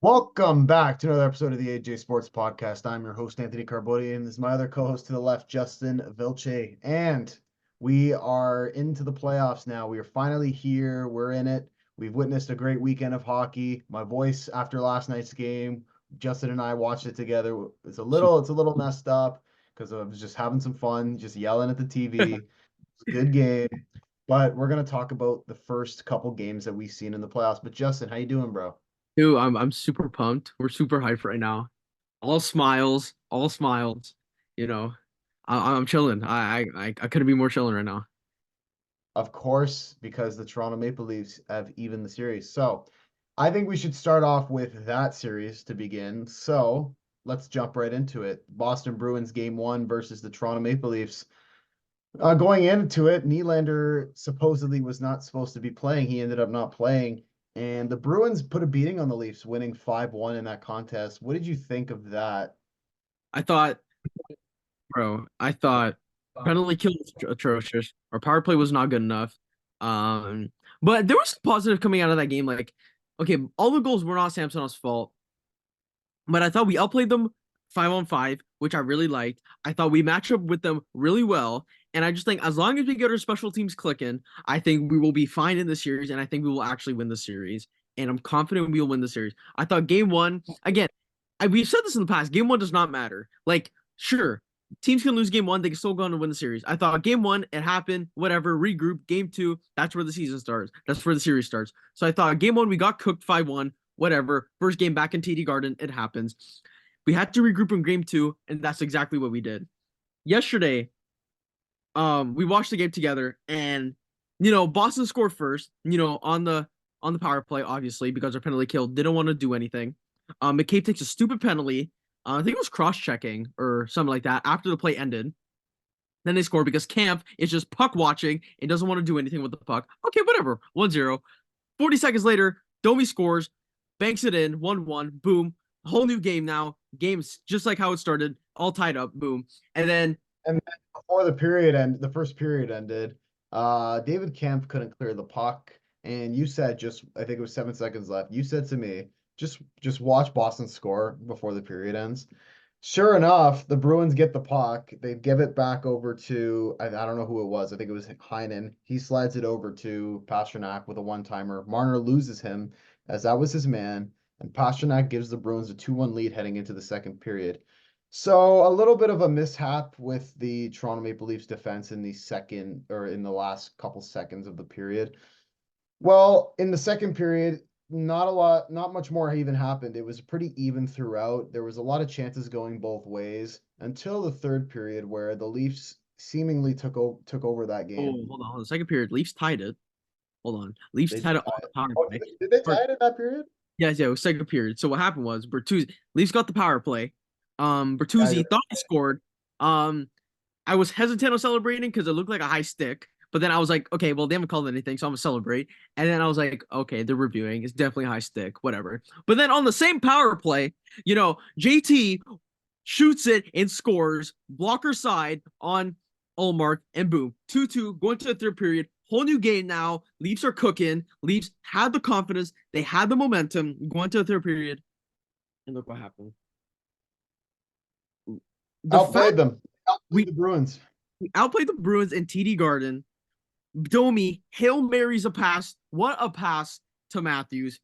Welcome back to another episode of the AJ Sports Podcast. I'm your host, Anthony Carboni, and this is my other co-host to the left, Justin Vilche. And we are into the playoffs now. We are finally here. We're in it. We've witnessed a great weekend of hockey. My voice after last night's game, Justin and I watched it together. It's a little messed up because I was just having some fun, just yelling at the TV. It's a good game. But we're gonna talk about the first couple games that we've seen in the playoffs. But Justin, how you doing, bro? Dude, I'm super pumped. We're super hyped right now. All smiles, all smiles. You know, I'm chilling. I couldn't be more chilling right now. Of course, because the Toronto Maple Leafs have even the series. So I think we should start off with that series to begin. So let's jump right into it. Boston Bruins game one versus the Toronto Maple Leafs. Going into it, Nylander supposedly was not supposed to be playing. He ended up not playing. And the Bruins put a beating on the Leafs, winning 5-1 in that contest. What did you think of that? I thought, I thought penalty kill was atrocious. Our power play was not good enough. Um, but there was positive coming out of that game. Like, okay, all the goals were not Samsonov's fault, but I thought we outplayed them 5-on-5, which I really liked. I thought we matched up with them really well. And I just think as long as we get our special teams clicking, I think we will be fine in the series, and I think we will actually win the series. And I'm confident we will win the series. I thought game one, again, we've said this in the past, game one does not matter. Like, sure, teams can lose game one, they can still go on to win the series. I thought game one, it happened, whatever, regroup. Game two, that's where the season starts. That's where the series starts. So I thought game one, we got cooked 5-1, whatever. First game back in TD Garden, it happens. We had to regroup in game two, and that's exactly what we did. Yesterday, we watched the game together, and Boston scored first, on the power play, obviously, because our penalty kill didn't want to do anything. McCabe takes a stupid penalty. I think it was cross-checking or something like that after the play ended. Then they score because Camp is just puck watching and doesn't want to do anything with the puck. Okay, whatever. 1-0. 40 seconds later, Domi scores, banks it in, 1-1, boom. Whole new game now. Game's just like how it started, all tied up, boom. And then And then before the first period ended, David Kemp couldn't clear the puck. And you said I think it was 7 seconds left. You said to me, just watch Boston score before the period ends. Sure enough, the Bruins get the puck. They give it back over to, I don't know who it was. I think it was Heinen. He slides it over to Pastrnak with a one-timer. Marner loses him as that was his man. And Pastrnak gives the Bruins a 2-1 lead heading into the second period. So a little bit of a mishap with the Toronto Maple Leafs defense in the last couple seconds of the period. Well, in the second period, not much more even happened. It was pretty even throughout. There was a lot of chances going both ways until the third period where the Leafs seemingly took over that game. hold on. The second period, Leafs tied it. Hold on. Leafs They tied did it on tie the it. power Oh, play. did they Or, tie it in that period? yes, yeah, it was second period. So what happened was Bertuzzi, Leafs got the power play. Yeah, Bertuzzi thought he scored. Um, I was hesitant on celebrating because it looked like a high stick. But then I was like, okay, well, they haven't called anything, so I'm gonna celebrate. And then I was like, okay, they're reviewing. It's definitely a high stick, whatever. But then on the same power play, JT shoots it and scores, blocker side on Ullmark, and boom, 2-2, going to the third period. Whole new game now. Leafs are cooking. Leafs had the confidence. They had the momentum going to the third period. And look what happened. The Outplayed fact them. Outplayed we the Bruins. outplayed the Bruins in TD Garden. Domi Hail Marys a pass. What a pass to Matthews.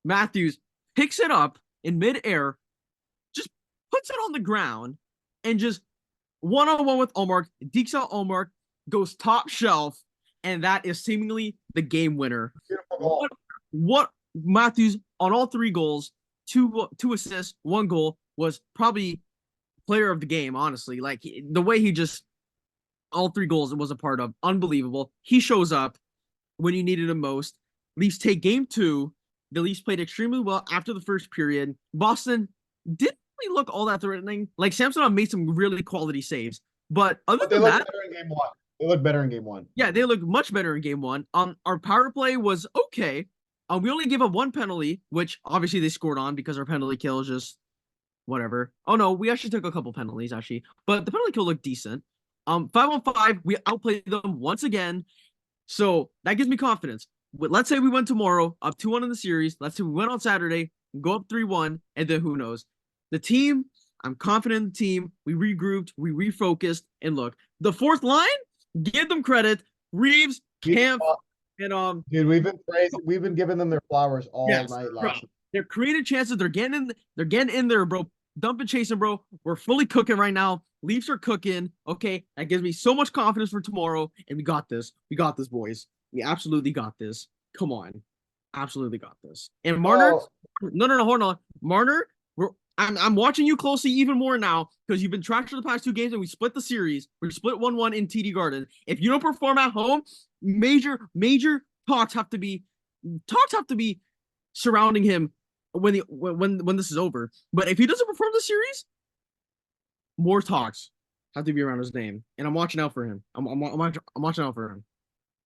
Matthews picks it up in midair, just puts it on the ground, and just one-on-one with Omar. Dekes out Omar, goes top shelf, and that is seemingly the game winner. Beautiful What, goal. what Matthews on all three goals, two assists, one goal, was probably player of the game, honestly. Like the way he just all three goals it was a part of. Unbelievable. He shows up when you needed him most. Leafs take game two. The Leafs played extremely well after the first period. Boston didn't really look all that threatening. Like Samsonov made some really quality saves. But other But they than looked that, better in game one. They looked better in game one. yeah, they looked much better in game one. Our power play was okay. We only gave up one penalty, which obviously they scored on because our penalty kill is just whatever. Oh no, we actually took a couple penalties actually, but the penalty kill looked decent. 5-on-5, we outplayed them once again, so that gives me confidence. Let's say we win tomorrow, up 2-1 in the series. Let's say we win on Saturday, go up 3-1, and then who knows? The team, I'm confident in the team. We regrouped, we refocused, and look, the fourth line, give them credit. Reeves, We, Camp, uh, and dude, we've been giving them their flowers all yes, night bro. last. They're creating chances. They're getting in there, bro. Dumping, chasing, bro. We're fully cooking right now. Leafs are cooking. Okay, that gives me so much confidence for tomorrow. And we got this. We got this, boys. We absolutely got this. Come on, absolutely got this. And Marner, Oh, no, hold on, Marner. I'm watching you closely even more now because you've been trash for the past 2 games and we split the series. We split 1-1 in TD Garden. If you don't perform at home, major talks have to be surrounding him when this is over. But if he doesn't perform the series, more talks have to be around his name. And I'm watching out for him. I'm watching out for him.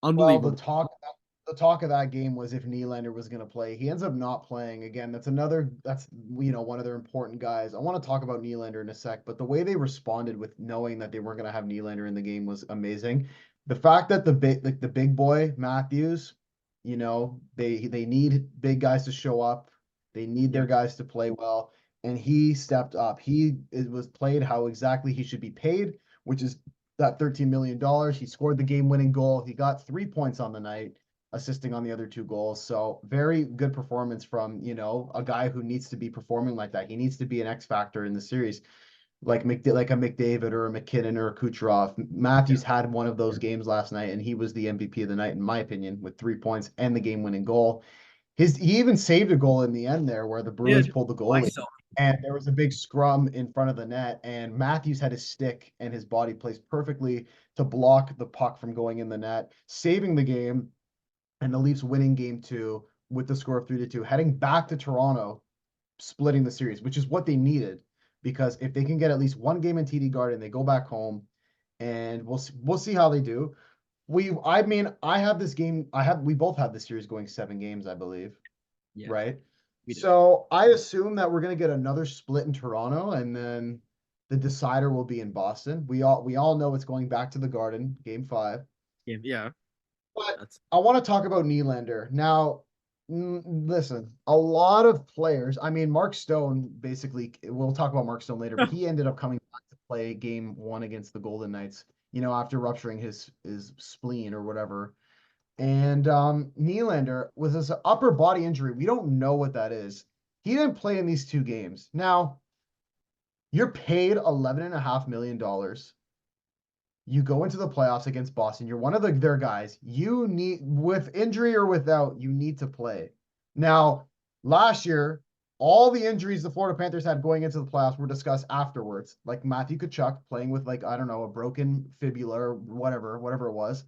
well, Unbelievable. the talk of that game was if Nylander was going to play. He ends up not playing again. That's one of their important guys. I want to talk about Nylander in a sec, but the way they responded with knowing that they weren't going to have Nylander in the game was amazing. The fact that the big boy Matthews, they need big guys to show up. They need Yeah. their guys to play well, and he stepped up. It was played how exactly he should be paid, which is that $13 million. He scored the game-winning goal. He got 3 points on the night, assisting on the other 2 goals. So very good performance from, a guy who needs to be performing like that. He needs to be an X factor in the series, like like a McDavid or a McKinnon or a Kucherov. Matthews had one of those games last night, and he was the MVP of the night, in my opinion, with 3 points and the game-winning goal. He even saved a goal in the end there where the Yeah, Bruins pulled the goalie. myself. And there was a big scrum in front of the net, and Matthews had his stick and his body placed perfectly to block the puck from going in the net, saving the game, and the Leafs winning game 2 with the score of 3-2, heading back to Toronto, splitting the series, which is what they needed. Because if they can get at least one game in TD Garden, they go back home, and we'll see how they do. I mean, I have this game. We both have this series going 7 games, I believe, Yeah, right? we do. So I assume that we're gonna get another split in Toronto, and then the decider will be in Boston. We all know it's going back to the Garden, Game 5. Yeah. But That's I want to talk about Nylander now. Listen, a lot of players. I mean, Mark Stone basically. We'll talk about Mark Stone later, but he ended up coming back to play Game 1 against the Golden Knights. After rupturing his spleen or whatever. And Nylander with his upper body injury, we don't know what that is. He didn't play in these 2 games. Now, you're paid $11.5 million. You go into the playoffs against Boston. You're one of their guys. You need, with injury or without, you need to play. Now, last year, all the injuries the Florida Panthers had going into the playoffs were discussed afterwards. Like Matthew Tkachuk playing with, like, I don't know, a broken fibula or whatever it was.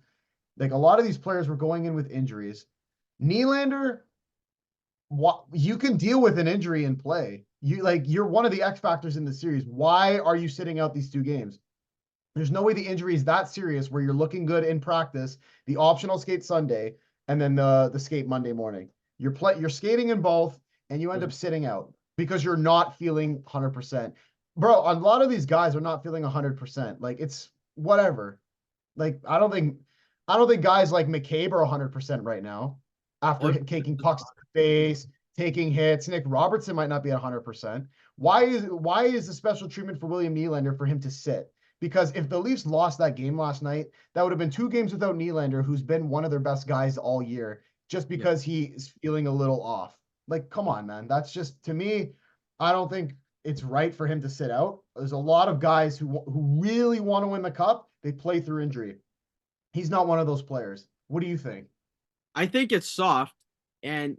Like, a lot of these players were going in with injuries. Nylander, what, you can deal with an injury and play. You're one of the X factors in the series. Why are you sitting out these 2 games? There's no way the injury is that serious where you're looking good in practice, the optional skate Sunday, and then the skate Monday morning. You're skating in both, and you end up sitting out because you're not feeling 100%. Bro, a lot of these guys are not feeling 100%. Like, it's whatever. Like, I don't think guys like McCabe are 100% right now after taking pucks to the face, taking hits. Nick Robertson might not be 100%. Why is the special treatment for William Nylander for him to sit? Because if the Leafs lost that game last night, that would have been 2 games without Nylander, who's been one of their best guys all year, just because he is feeling a little off. Like, come on, man. That's just, to me, I don't think it's right for him to sit out. There's a lot of guys who really want to win the cup. They play through injury. He's not one of those players. What do you think? I think it's soft. And,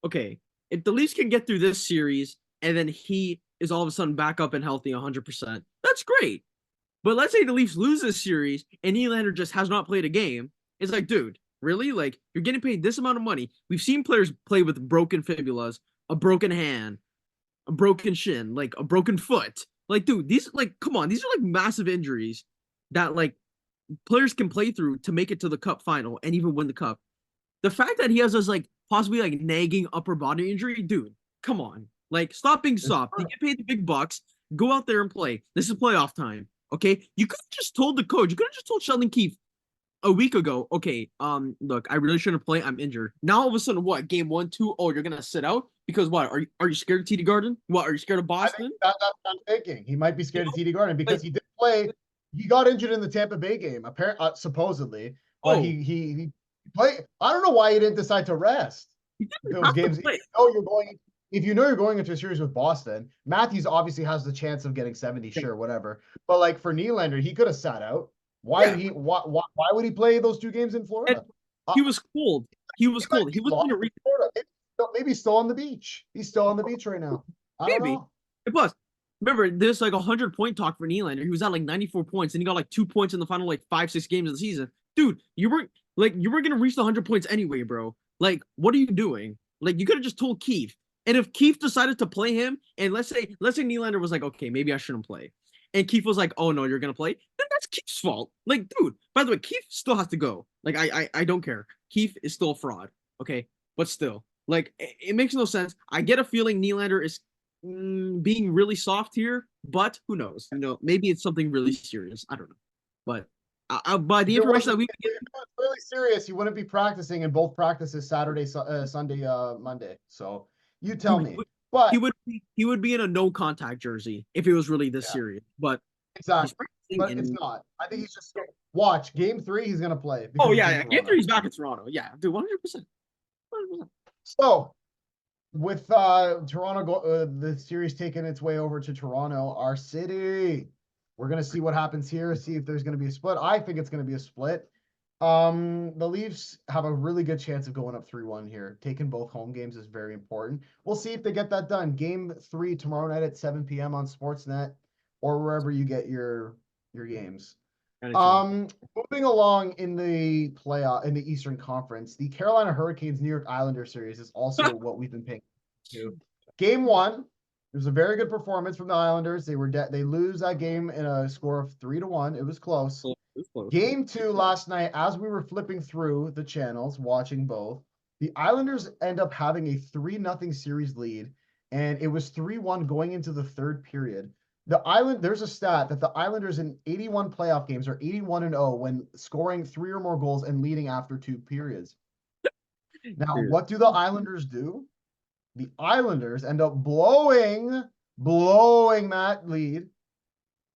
okay, if the Leafs can get through this series and then he is all of a sudden back up and healthy 100%, that's great. But let's say the Leafs lose this series and Nylander just has not played a game. It's like, dude, really? Like, you're getting paid this amount of money. We've seen players play with broken fibulas, a broken hand, a broken shin, like a broken foot. Like, dude, come on, these are like massive injuries that like players can play through to make it to the cup final and even win the cup. The fact that he has this like possibly like nagging upper body injury, dude, come on. Like, stop being soft. You get paid the big bucks. Go out there and play. This is playoff time. Okay. You could have just told the coach, you could have just told Sheldon Keefe a week ago, okay, look, I really shouldn't play. I'm injured. Now all of a sudden, what? Game 1, 2, oh, you're gonna sit out? Because what? Are you scared of TD Garden? What? Are you scared of I think Boston? that's what I'm thinking. He might be You scared of know, TD Garden like because he did play. He got injured in the Tampa Bay game, supposedly, but oh, he played. I don't know why he didn't decide to rest he didn't those have to games. play. If you know you're going into a series with Boston, Matthews obviously has the chance of getting 70, Yeah, sure, whatever. But like for Nylander, he could have sat out. Why did yeah. he? Why would he play those two games in And Florida? he was cold. He He was might cold. be He was lost gonna in reach. Florida. Maybe he's still on the beach. He's still on the beach right now. I don't Maybe. know. And plus, remember, there's like 100 point talk for Nylander. He was at like 94 points, and he got like 2 points in the final like 5, 6 games of the season. Dude, you weren't gonna reach the 100 points anyway, bro. Like, what are you doing? Like, you could have just told Keith. And if Keith decided to play him, and let's say Nylander was like, okay, maybe I shouldn't play. And Keith was like, oh no, you're gonna play, then that's Keith's fault. Like, dude, by the way, Keith still has to go. Like, I don't care. Keith is still a fraud. Okay. But still, like, it makes no sense. I get a feeling Nylander is being really soft here, but who knows? Maybe it's something really serious. I don't know. But by the If it information wasn't that we if get, it was really serious, you wouldn't be practicing in both practices Saturday, Sunday, Monday. So you tell dude, me. But he would be in a no contact jersey if it was really this yeah, serious. But he's exactly. practicing But it's in. not. I think he's just scared. Watch game 3. He's gonna play Oh because it's yeah, in yeah. Game Toronto. three, he's back in Toronto. Yeah, dude, 100%. 100%. So with Toronto, the series taking its way over to Toronto, our city. We're gonna see what happens here. See if there's gonna be a split. I think it's gonna be a split. The Leafs have a really good chance of going up 3-1 here. Taking both home games is very important. We'll see if they get that done. Game 3 tomorrow night at 7 p.m. on Sportsnet or wherever you get your games. NHL. Um, Moving along in the playoff in the Eastern Conference, the Carolina Hurricanes New York Islanders series is also what we've been paying to. Game 1, it was a very good performance from the Islanders. They lose that game in a score of 3-1. It was close. It's close. Game 2 last night, as we were flipping through the channels, watching both, the Islanders end up having a 3-0 series lead, and it was 3-1 going into the third period. There's a stat that the Islanders in 81 playoff games are 81-0 when scoring 3 or more goals and leading after 2 periods. Now, Dude, what do the Islanders do? The Islanders end up blowing that lead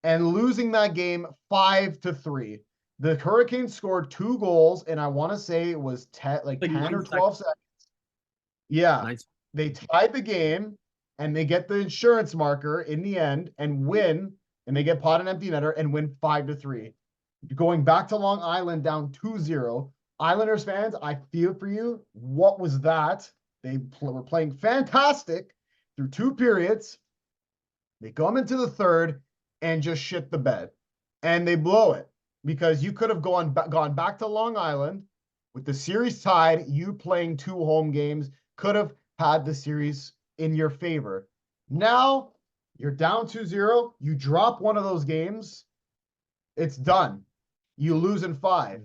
and losing that game 5-3. The Hurricanes scored 2 goals, and I want to say it was 10, like like 10 or 9 seconds. 12 seconds. Yeah, 9 seconds. they tied the game, and they get the insurance marker in the end and win, and they get pot and empty netter and win 5-3. Going back to Long Island down 2-0. Islanders fans, I feel for you. What was that? They were playing fantastic through 2 periods. They come into the third and just shit the bed, and they blow it because you could have gone back to Long Island with the series tied. You playing 2 home games could have had the series in your favor. Now you're down 2-0. You drop one of those games, it's done. You lose in 5.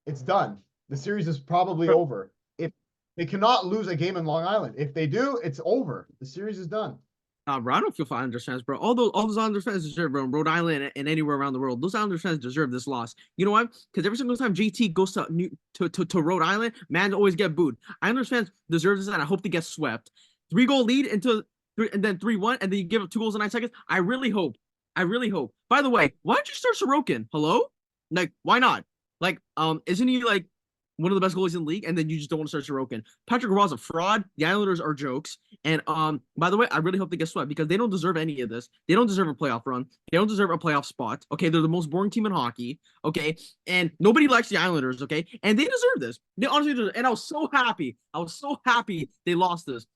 It's done. The series is probably Bro, over. If they cannot lose a game in Long Island, if they do, it's over. The series is done. bro, I don't feel for Islanders fans, bro. All those Islanders fans deserve, bro. Rhode Island and anywhere around the world, those Islanders fans deserve this loss. You know why? Because every single time JT goes to Rhode Island, man always get booed. Islanders fans deserve this, and I hope they get swept. 3 goal lead into three, and then 3-1, and then you give up 2 goals in 9 seconds. I really hope. I really hope. By the way, why don't you start Sorokin? Hello? Like, why not? Like, isn't he like one of the best goalies in the league? And then you just don't want to start Sorokin. Patrick Roy's a fraud. The Islanders are jokes. And by the way, I really hope they get swept because they don't deserve any of this. They don't deserve a playoff run. They don't deserve a playoff spot. Okay, they're the most boring team in hockey. Okay, and nobody likes the Islanders. Okay, and they deserve this. They honestly deserve. And I was so happy. I was so happy they lost this.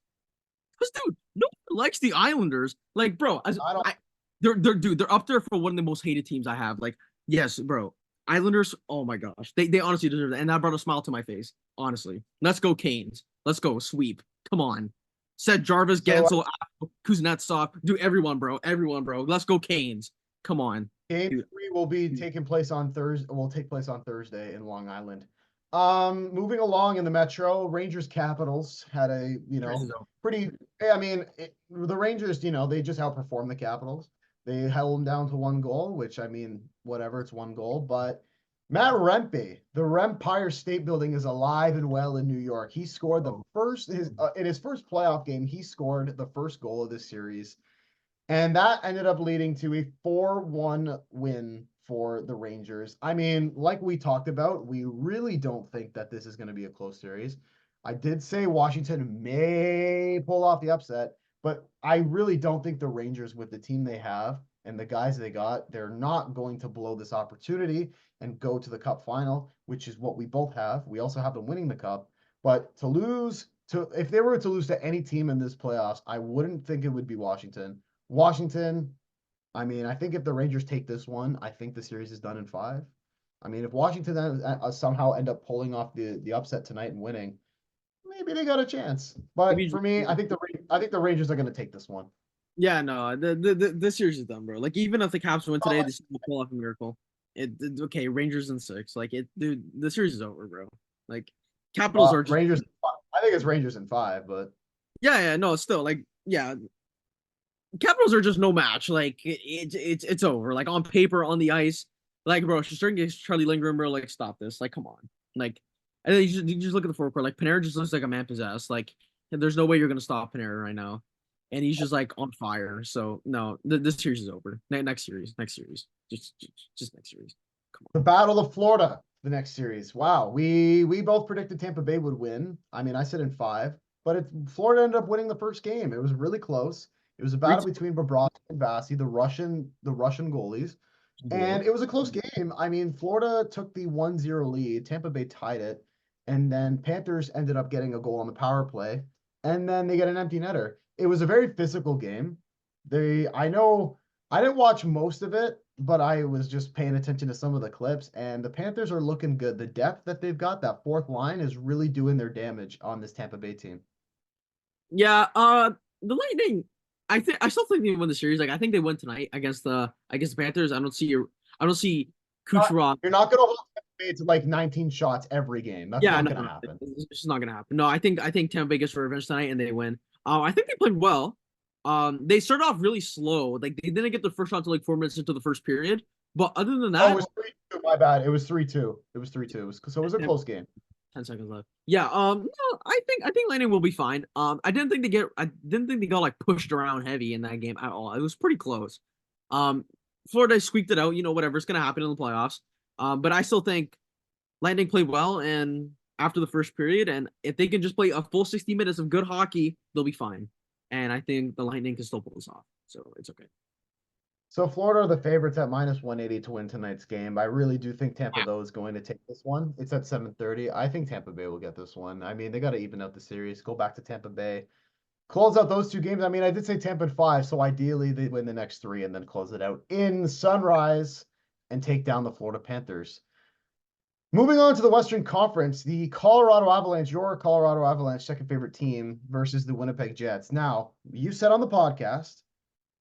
Because dude, nobody likes the Islanders. Like, bro, I don't. they're up there for one of the most hated teams I have. Like, yes, bro. Islanders, oh my gosh. They honestly deserve that. And that brought a smile to my face. Honestly. Let's go, Canes. Let's go. Sweep. Come on. Said Jarvis, So Gansel, Kuznetsov. Do everyone, bro. Everyone, bro. Let's go, Canes. Come on. Game Dude. 3 will be taking place on Thursday. Will take place on Thursday in Long Island. Moving along in the Metro, Rangers Capitals had a pretty. I mean, the Rangers, they just outperformed the Capitals. They held them down to 1 goal, which I mean, whatever, it's 1 goal, but Matt Rempe, the Rempire State Building is alive and well in New York. He scored the first his in his first playoff game. He scored the first goal of this series, and that ended up leading to a 4-1 win for the Rangers. I mean, like we talked about, we really don't think that this is going to be a close series. I did say Washington may pull off the upset, but I really don't think the Rangers, with the team they have and the guys they got, they're not going to blow this opportunity and go to the Cup final, which is what we both have. We also have them winning the Cup, but to lose to if they were to lose to any team in this playoffs, I wouldn't think it would be Washington. Washington, I mean, I think if the Rangers take this one, I think the series is done in 5. I mean, if Washington somehow end up pulling off the upset tonight and winning, maybe they got a chance. But for me, I think the Rangers are going to take this one. Yeah, no, the series is done, bro. Like even if the Caps win today, this will pull off a miracle. Okay, Rangers in 6. Like dude, the series is over, bro. Like Capitals are just Rangers. I think it's Rangers in 5, but yeah, no, still like yeah, Capitals are just no match. Like it's over. Like on paper, on the ice, like bro, she's starting to get Charlie Lindgren, bro. Like stop this. Like come on. Like and then you just look at the forecourt. Like Panarin just looks like a man possessed. Like there's no way you're gonna stop Panarin right now, and he's just like on fire. So no, this series is over. Next series, just next series. Come the on. Battle of Florida, the next series. Wow, we both predicted Tampa Bay would win. I mean, I said in 5, but Florida ended up winning the first game. It was really close. It was a battle 3-2 between Bobrovsky and Vasi, the Russian goalies. goal. And it was a close game. I mean, Florida took the 1-0 lead. Tampa Bay tied it. And then Panthers ended up getting a goal on the power play. And then they get an empty netter. It was a very physical game. I know I didn't watch most of it, but I was just paying attention to some of the clips. And the Panthers are looking good. The depth that they've got, that fourth line, is really doing their damage on this Tampa Bay team. Yeah, the Lightning. I still think they win the series. Like I think they win tonight against the Panthers. I don't see Kucherov. You're not going to hold Tampa Bay to like 19 shots every game. That's Yeah, not no, going to no, happen. it's just not gonna happen. No, I think Tampa Bay gets revenge tonight and they win. I think they played well. They started off really slow. Like they didn't get the first shot to like 4 minutes into the first period. But other than Oh, it that, was 3-2. My bad. It was 3-2. It was 3-2. So it was a close game. 10 seconds left. Yeah. No, I think Lightning will be fine. I didn't think they got like pushed around heavy in that game at all. It was pretty close. Um, Florida squeaked it out. You know, whatever's gonna happen in the playoffs. But I still think Lightning played well and after the first period, and if they can just play a full 60 minutes of good hockey, they'll be fine. And I think the Lightning can still pull this off, so it's okay. So Florida are the favorites at -180 to win tonight's game. I really do think Tampa, though, is going to take this one. It's at 7:30. I think Tampa Bay will get this one. I mean, they got to even out the series. Go back to Tampa Bay. Close out those 2 games. I mean, I did say Tampa in 5, so ideally they win the next 3 and then close it out in Sunrise and take down the Florida Panthers. Moving on to the Western Conference, the Colorado Avalanche, your Colorado Avalanche, second favorite team, versus the Winnipeg Jets. Now, you said on the podcast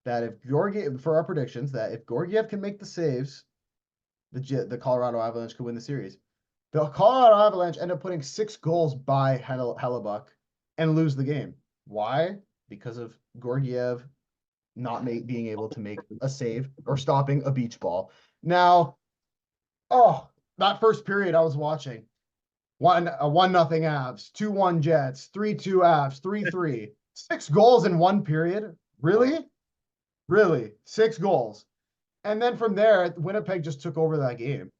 that if Georgiev, for our predictions, that if Georgiev can make the saves, the Colorado Avalanche could win the series. The Colorado Avalanche end up putting 6 goals by Hellebuck and lose the game. Why? Because of Georgiev not being able to make a save or stopping a beach ball. Now, that first period I was watching, 1-0 Avs, 2-1 Jets, 3-2 Avs, 3-3, 6 goals in one period. Really? Really? 6 goals. And then from there, Winnipeg just took over that game.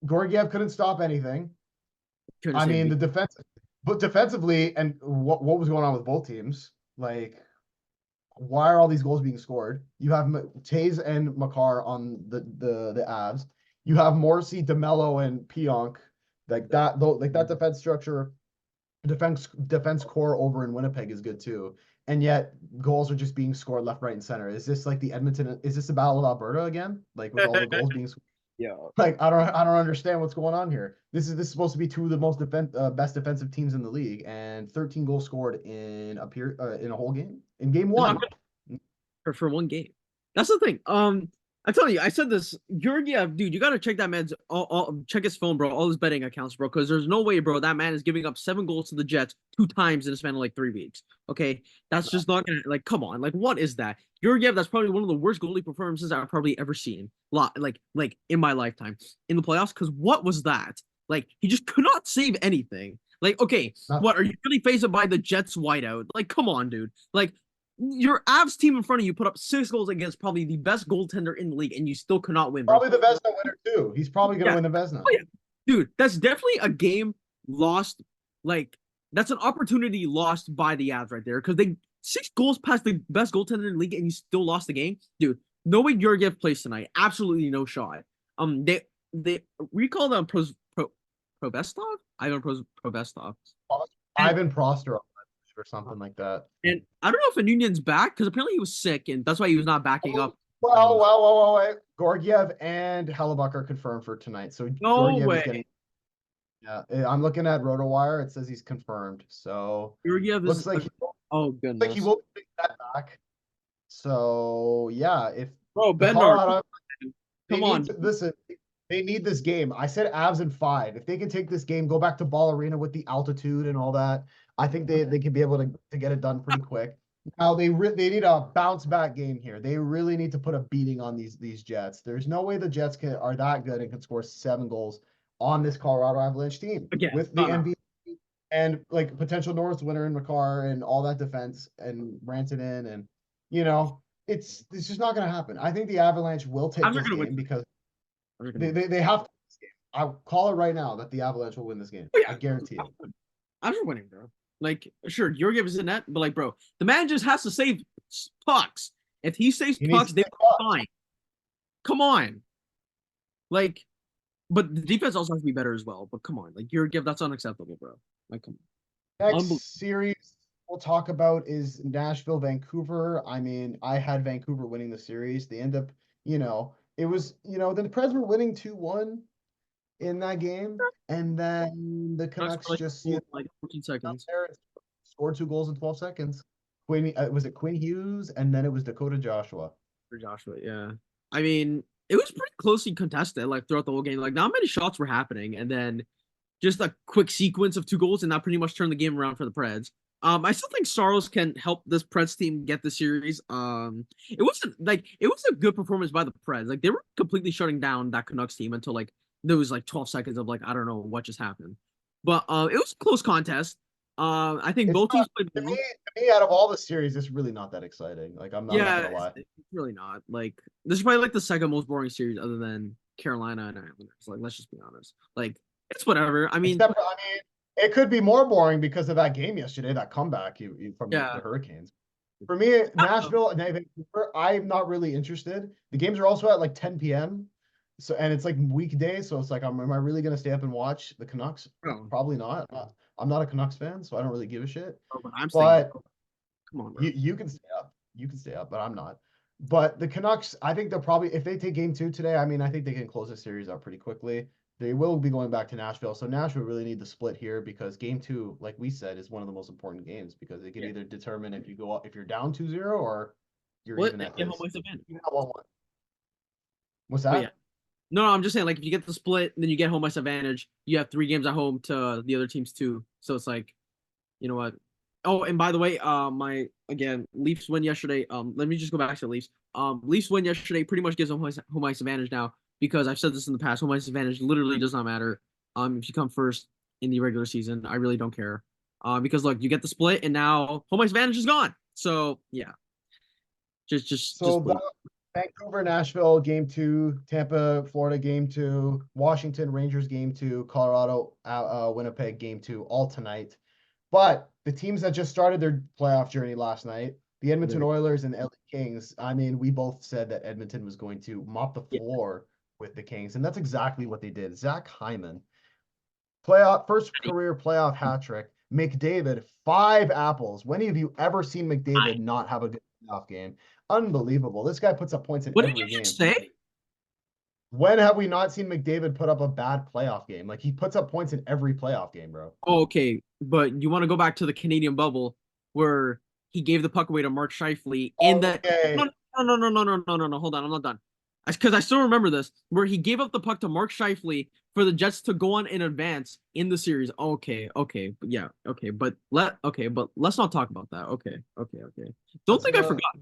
Georgiev couldn't stop anything. I mean, but defensively, and what was going on with both teams? Like, why are all these goals being scored? You have Taze and Makar on the Avs. You have Morrissey, DeMello, and Pionk. Like that defense structure, defense core over in Winnipeg is good too. And yet goals are just being scored left, right, and center. Is this like the Edmonton? Is this the Battle of Alberta again? Like with all the goals being scored? Yeah. Like I don't understand what's going on here. This is supposed to be 2 of the most best defensive teams in the league, and 13 goals scored in a whole game in game 1. For one game. That's the thing. I'm telling you, I said this. Georgiev, dude, you gotta check that man's check his phone, bro. All his betting accounts, bro. Because there's no way, bro, that man is giving up 7 goals to the Jets 2 times in a span of like 3 weeks. Okay, that's just not gonna like. Come on, like what is that? Georgiev, that's probably one of the worst goalie performances I've probably ever seen. Lot like in my lifetime in the playoffs. Because what was that? Like he just could not save anything. Like okay, Not what are you really phased by the Jets whiteout? Like come on, dude. Like your Avs team in front of you put up 6 goals against probably the best goaltender in the league, and you still cannot win, bro. probably the Vezina winner too. He's probably going to Yeah. win the Oh, Vezina. yeah. Dude, that's definitely a game lost. Like, that's an opportunity lost by the Avs right there because they 6 goals past the best goaltender in the league, and you still lost the game. Dude, no way Georgiev plays tonight. Absolutely no shot. They recall the Provestov? Ivan Provestov. And Ivan Prostorov or something like that. and I don't know if Anunion's back because apparently he was sick, and that's why he was not backing up. Well. Georgiev and Hellebuck are confirmed for tonight. So No Georgiev is way. getting. Yeah, I'm looking at RotoWire. It says he's confirmed. So Georgiev is looks like oh he goodness. will take that back. So yeah, if Bro, the Bednar, Colorado they come need on. to listen, they need this game. I said Avs in 5. If they can take this game, go back to Ball Arena with the altitude and all that, I think they can be able to get it done pretty quick. Now they need a bounce back game here. They really need to put a beating on these Jets. There's no way the Jets are that good and can score 7 goals on this Colorado Avalanche team Again, with the no, no. MVP and like potential Norris winner in McCarr and all that defense and Rantanen and it's just not going to happen. I think the Avalanche will take How's it this gonna win? game because How's it gonna they, win? they, they have to win this game. I'll call it right now that the Avalanche will win this game. Oh I yeah, guarantee it. I'm just winning, bro. Like, sure, Georgiev is in net, but like, bro, the man just has to save pucks. If he saves He needs pucks, to they're step up. fine. Come on, like, but the defense also has to be better as well. But come on, like Georgiev, that's unacceptable, bro. Like, come on, unbelievable. Next series we'll talk about is Nashville, Vancouver. I mean, I had Vancouver winning the series. They end up, it was, the Preds were winning 2-1 in that game. And then the Ducks Canucks for just, like 14 up seconds there and scored 2 goals in 12 seconds. Was it Quinn Hughes? And then it was Dakota Joshua. for Joshua. Yeah, I mean, it was pretty closely contested, like throughout the whole game. Like, not many shots were happening, and then just a quick sequence of 2 goals, and that pretty much turned the game around for the Preds. I still think Saros can help this Preds team get the series. It was a good performance by the Preds. Like they were completely shutting down that Canucks team until like there was like 12 seconds of like I don't know what just happened. But it was a close contest. I think It's both not teams played well. to me, out of all the series, it's really not that exciting. Like I'm not Yeah, gonna lie. it's really not. Like this is probably like the second most boring series other than Carolina and Islanders. Like let's just be honest. Like it's whatever. I mean, Except, I mean, it could be more boring because of that game yesterday, that comeback from the yeah. Hurricanes. For me, I don't know. Nashville and Vancouver, I'm not really interested. The games are also at like 10 p.m. So and it's like weekday, so it's like, am I really gonna stay up and watch the Canucks? Bro, Probably not. I'm not a Canucks fan, so I don't really give a shit. but I'm staying up. But Come on, bro. you can stay up. You can stay up, but I'm not. But the Canucks, I think they'll probably, if they take game 2 today, I mean, I think they can close the series out pretty quickly. They will be going back to Nashville. So Nashville really need the split here because game 2, like we said, is one of the most important games because it can Yeah. either determine if you're down 2-0 or you're What? even at Get home this. ice advantage. Even at 1-1. What's Oh yeah. that? No, I'm just saying, like, if you get the split, then you get home ice advantage. You have 3 games at home to the other teams too. So it's like, you know what? Oh, and by the way, my again Leafs win yesterday. Let me just go back to the Leafs. Leafs win yesterday pretty much gives them home ice advantage now because I've said this in the past. Home ice advantage literally does not matter. If you come first in the regular season, I really don't care. Because look, you get the split, and now home ice advantage is gone. So yeah, just So please. Vancouver, Nashville, game 2, Tampa, Florida, game 2, Washington, Rangers, game 2, Colorado, Winnipeg, game 2, all tonight. But the teams that just started their playoff journey last night, the Edmonton Oilers and LA Kings, I mean, we both said that Edmonton was going to mop the Yeah. floor with the Kings, and that's exactly what they did. Zach Hyman, first career playoff hat trick. McDavid, 5 apples. When have you ever seen McDavid not have a good playoff game? Unbelievable. This guy puts up points in What did you every just game. say? When have we not seen McDavid put up a bad playoff game? Like he puts up points in every playoff game, bro. Oh, okay, but you want to go back to the Canadian bubble where he gave the puck away to Mark Scheifele in the Okay. no no no no no no no no no hold on, I'm not done. because I still remember this, where he gave up the puck to Mark Scheifele for the Jets to go on in advance in the series. Okay, yeah, but let's not talk about that. Okay. Don't Let's think I forgot.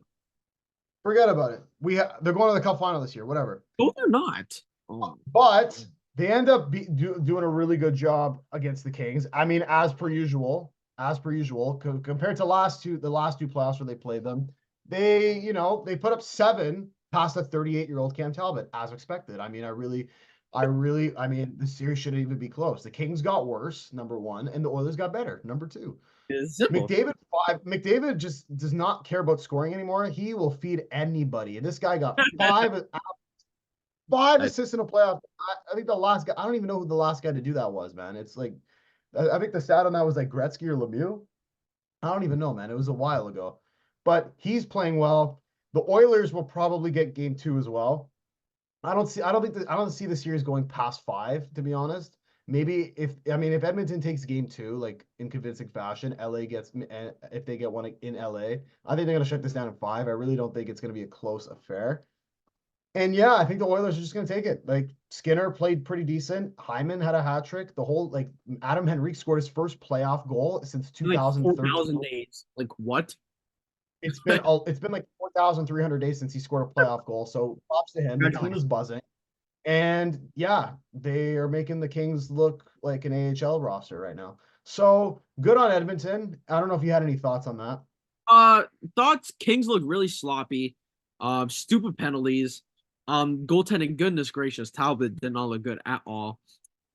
forget about it. They're going to the Cup final this year. Whatever. No, they're not. Oh. But they end up doing a really good job against the Kings. I mean, as per usual, compared to the last two playoffs where they played them, they put up 7 past a 38-year-old Cam Talbot, as expected. I mean, I mean, the series shouldn't even be close. The Kings got worse, number one, and the Oilers got better, number two. It's simple. McDavid just does not care about scoring anymore. He will feed anybody. And this guy got 5 I, assists in a playoff. I think the last guy, I don't even know who the last guy to do that was, man. It's like, I think the stat on that was like Gretzky or Lemieux. I don't even know, man. It was a while ago. But he's playing well. The Oilers will probably get game 2 as well. I don't see the series going past 5, to be honest. Maybe if Edmonton takes game 2, like in convincing fashion, if they get one in LA, I think they're gonna shut this down in 5. I really don't think it's gonna be a close affair. And yeah, I think the Oilers are just going to take it. Like Skinner played pretty decent. Hyman had a hat trick. The whole Adam Henrique scored his first playoff goal since like 2013. 4,000 days. Like what? It's been like 4,300 days since he scored a playoff goal. So props to him. The team is buzzing. And yeah, they are making the Kings look like an AHL roster right now. So good on Edmonton. I don't know if you had any thoughts on that. Thoughts Kings look really sloppy. Stupid penalties. Goaltending, goodness gracious, Talbot did not look good at all.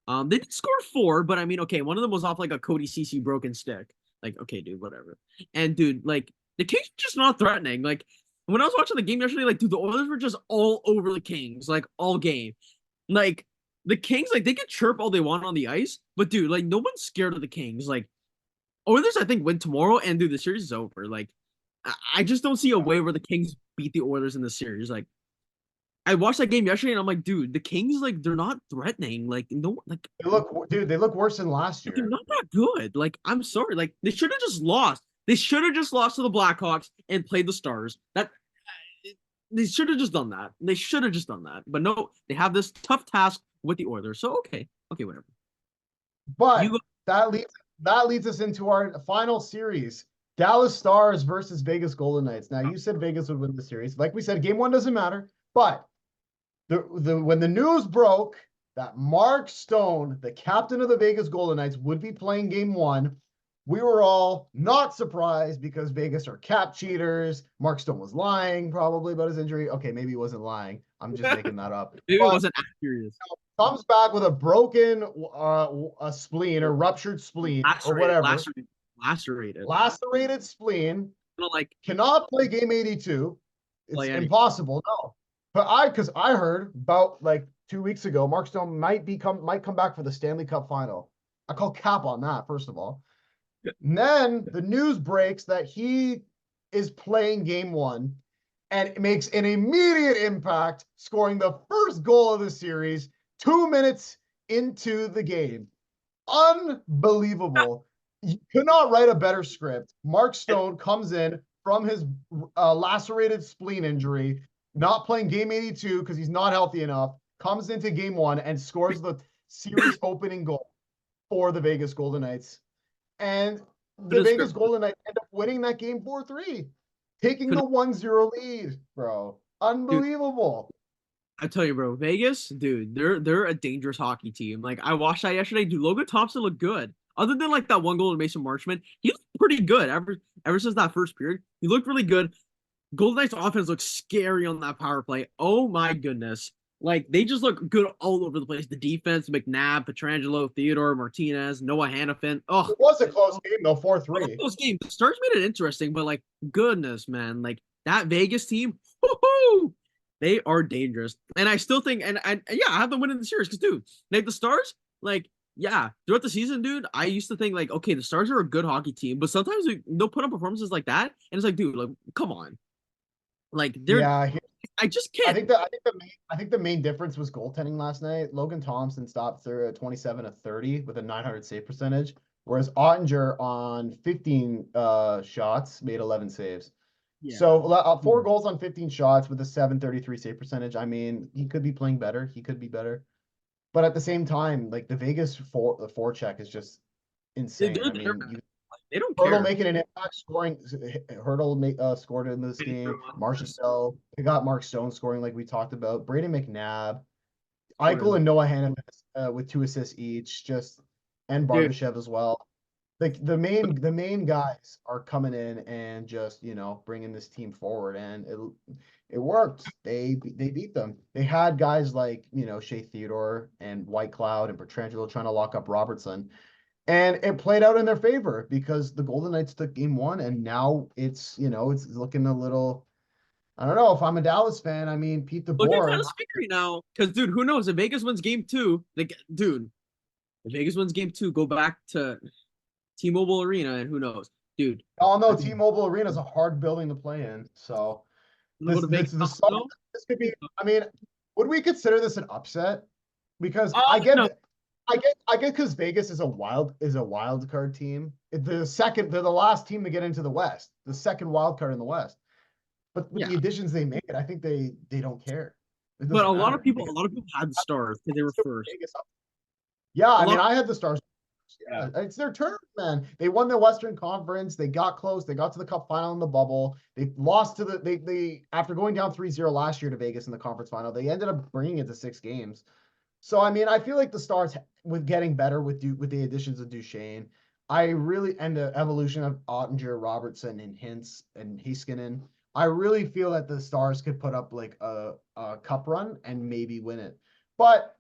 They did score 4, but I mean, okay, one of them was off like a Cody Ceci broken stick. Like, okay, dude, whatever. And dude, like the Kings were just not threatening. Like when I was watching the game yesterday, like, dude, the Oilers were just all over the Kings, like all game. Like the Kings, like they can chirp all they want on the ice, but dude, like no one's scared of the Kings. Like Oilers, I think, win tomorrow, and dude, the series is over. Like I just don't see a way where the Kings beat the Oilers in the series. Like I watched that game yesterday and I'm like, dude, the Kings, like, they're not threatening. Like, no, like, They look worse than last they're year. not that good. Like, I'm sorry. Like, they should have just lost. They should have just lost to the Blackhawks and played the Stars. They should have just done that. They should have just done that. But no, they have this tough task with the Oilers. So okay, whatever. You But go. that leads us into our final series. Dallas Stars versus Vegas Golden Knights. Now you said Vegas would win the series. Like we said, game 1 doesn't matter. But when the news broke that Mark Stone, the captain of the Vegas Golden Knights, would be playing game 1, we were all not surprised because Vegas are cap cheaters. Mark Stone was lying probably about his injury. Okay, maybe he wasn't lying. I'm just making that up. Maybe it But wasn't accurate. comes back with a broken a spleen or ruptured spleen or Lacerated, whatever, lacerated. lacerated spleen, You know, like, cannot play game 82. It's play any. impossible. No, because I heard about like 2 weeks ago, Mark Stone might come back for the Stanley Cup final. I call cap on that, first of all. And then the news breaks that he is playing game 1 and makes an immediate impact, scoring the first goal of the series 2 minutes into the game. Unbelievable. You could not write a better script. Mark Stone comes in from his lacerated spleen injury, not playing game 82 because he's not healthy enough, comes into game 1 and scores the series opening goal for the Vegas Golden Knights. And the Vegas Golden Knights end up winning that game 4-3, taking the 1-0 lead, bro. Unbelievable. I tell you, bro, Vegas, dude, they're a dangerous hockey team. Like I watched that yesterday, dude. Logan Thompson looked good. Other than like that one goal to Mason Marchment, he looked pretty good ever since that first period. He looked really good. Golden Knights offense looks scary on that power play. Oh my goodness. Like they just look good all over the place. The defense, McNabb, Pietrangelo, Theodore, Martinez, Noah Hannafin. Oh, it was a close game though, 4-3. Close game. The Stars made it interesting, but like goodness, man, like that Vegas team, whoo, they are dangerous. And I still think, and yeah, I have them winning the series because, dude, like the Stars, like yeah, throughout the season, dude, I used to think like, okay, the Stars are a good hockey team, but sometimes they'll put on performances like that, and it's like, dude, like, come on, like they're, Yeah, I just I can't. think the main difference was goaltending last night. Logan Thompson stopped through at 27 of 30 with a 900 save percentage, whereas Ottinger on 15 shots made 11 saves. Yeah. So 4 Mhm. goals on 15 shots with a 733 save percentage. I mean, he could be playing better. He could be better. But at the same time, like the Vegas the forecheck is just insane. They're I there, mean, man. you Like, they don't Hurdle care. making an impact, scoring. Hurdle scored in this game. Marchessault. They got Mark Stone scoring like we talked about. Braden McNabb, Eichel Whatever. and Noah Hanifin with 2 assists each. Just and Dude, Barbashev as well. Like the main guys are coming in and just bringing this team forward, and it worked. They beat them. They had guys like Shea Theodore and White Cloud and Petrangelo trying to lock up Robertson. And it played out in their favor because the Golden Knights took game one, and now it's looking a little. I don't know if I'm a Dallas fan. I mean, Pete looking kind of DeBoer. scary now. Because, dude, who knows? If Vegas wins game two, dude, if Vegas wins game two, go back to T-Mobile Arena, and who knows, dude. All know I think T-Mobile Arena is a hard building to play in. So I'm gonna this go to this Vegas the start. also. This could be. I mean, would we consider this an upset? Because No, I get because Vegas is a wild card team. They're the last team to get into the West, the second wild card in the West. But with yeah, the additions they made, I think they don't care. It but doesn't matter. a lot of people had the Stars because they were first. Vegas. Yeah, A I lot mean, of I had the Stars. yeah, Yeah, it's their turn, man. They won the Western Conference. They got close. They got to the Cup final in the bubble. They lost to they after going down 3-0 last year to Vegas in the conference final. They ended up bringing it to 6 games. So I mean, I feel like the Stars with getting better with the additions of Duchesne. I really and the evolution of Ottinger, Robertson, and Hintz and Heiskanen. I really feel that the Stars could put up like a cup run and maybe win it. But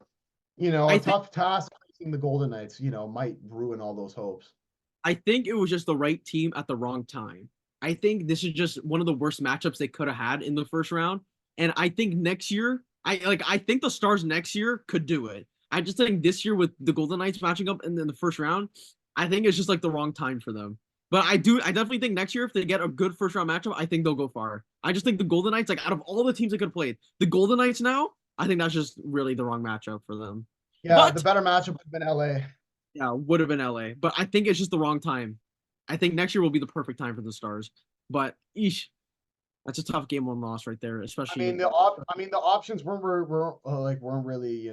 I a think tough task facing the Golden Knights, might ruin all those hopes. I think it was just the right team at the wrong time. I think this is just one of the worst matchups they could have had in the first round. And I think next year, I think the Stars next year could do it. I just think this year with the Golden Knights matching up in the first round, I think it's just like the wrong time for them. But I definitely think next year if they get a good first round matchup, I think they'll go far. I just think the Golden Knights, like out of all the teams they could have played, the Golden Knights now, I think that's just really the wrong matchup for them. Yeah, the But better matchup would have been LA. yeah, would have been LA. But I think it's just the wrong time. I think next year will be the perfect time for the Stars. But eesh, that's a tough game one loss right there, especially I mean the options weren't really,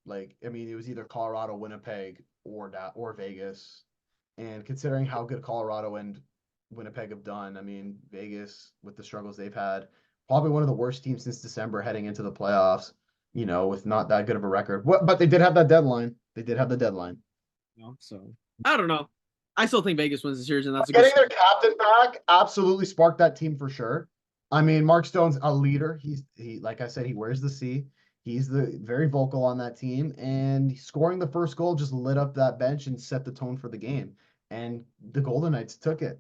like I mean it was either Colorado, Winnipeg, or Vegas. And considering how good Colorado and Winnipeg have done, I mean Vegas with the struggles they've had, probably one of the worst teams since December heading into the playoffs, with not that good of a record. But they did have that deadline. They did have the deadline. so I don't know. I still think Vegas wins the series, and that's a good Getting start. their captain back absolutely sparked that team for sure. I mean, Mark Stone's a leader. He like I said, he wears the C. He's the very vocal on that team, and scoring the first goal just lit up that bench and set the tone for the game. And the Golden Knights took it,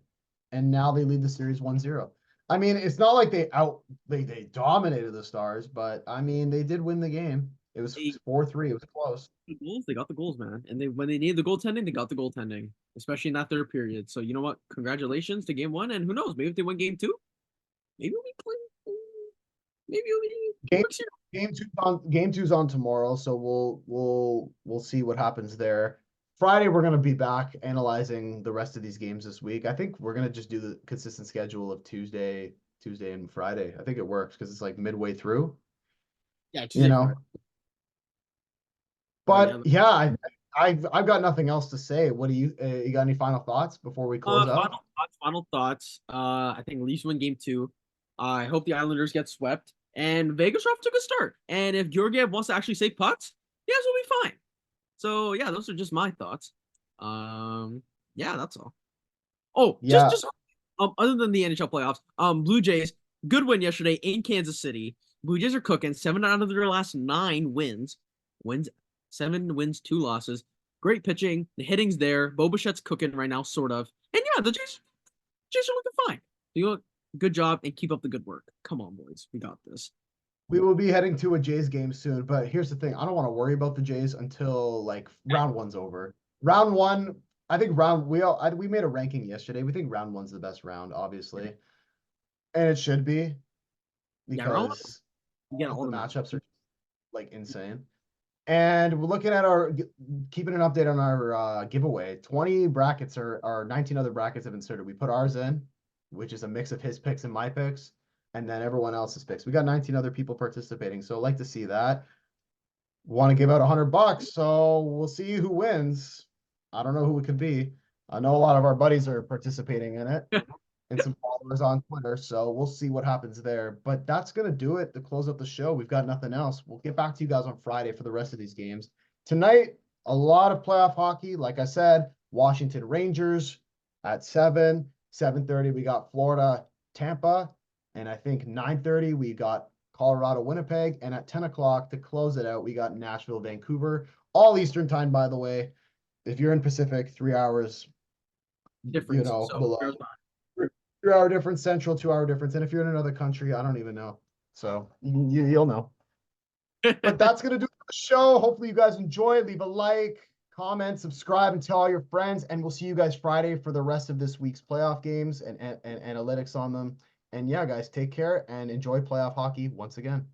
and now they lead the series 1-0. I mean, it's not like they dominated the Stars, but I mean, they did win the game. It was They 4-3. It was close. they got the goals, man. And they when they needed the goaltending, they got the goaltending, especially in that third period. So you know what? Congratulations to game one, and who knows? Maybe if they win game two, maybe we'll be playing. Maybe we'll be Game next year. game two's on tomorrow, so we'll see what happens there. Friday we're gonna be back analyzing the rest of these games this week. I think we're gonna just do the consistent schedule of Tuesday and Friday. I think it works because it's like midway through, Yeah, you Tuesday, Friday. know. But But yeah, yeah, I've got nothing else to say. What do you got any final thoughts before we close out? Final thoughts. I think Leafs win game two. I hope the Islanders get swept. And Vegas are off to a good start. And if Georgiev wants to actually save pucks, yes, we'll be fine. So yeah, those are just my thoughts. Yeah, that's all. Oh, Yeah, just other than the NHL playoffs, Blue Jays, good win yesterday in Kansas City. Blue Jays are cooking 7 out of their last 9 wins. Wins 7 wins, 2 losses. Great pitching. The hitting's there. Bo Bichette's cooking right now, sort of. And yeah, the Jays are looking fine. You look good job and keep up the good work. Come on, boys. We got this. we will be heading to a Jays game soon, but here's the thing. I don't want to worry about the Jays until like round one's over. Round one, I think we made a ranking yesterday. We think round one's the best round, obviously. And it should be Yeah, round one, because you get all all the the matches. matchups are like insane. And we're looking at keeping an update on our giveaway. 20 brackets or 19 other brackets have inserted. We put ours in. which is a mix of his picks and my picks, and then everyone else's picks. We got 19 other people participating, so I'd like to see that. Want to give out $100, so we'll see who wins. I don't know who it could be. I know a lot of our buddies are participating in it and some followers on Twitter, so we'll see what happens there. But that's gonna do it to close up the show. We've got nothing else. We'll get back to you guys on Friday for the rest of these games. Tonight, a lot of playoff hockey. Like I said, Washington Rangers at 7, 7:30, we got Florida, Tampa, and I think 9:30 we got Colorado, Winnipeg, and at 10 o'clock to close it out, we got Nashville, Vancouver, all Eastern time, by the way. If you're in Pacific, 3 hours, Difference. So below. 3 hour difference, Central, 2 hour difference. And if you're in another country, I don't even know. So you'll know. But that's going to do it for the show. Hopefully you guys enjoy. Leave a like, comment, subscribe, and tell all your friends. And we'll see you guys Friday for the rest of this week's playoff games and analytics on them. And yeah, guys, take care and enjoy playoff hockey once again.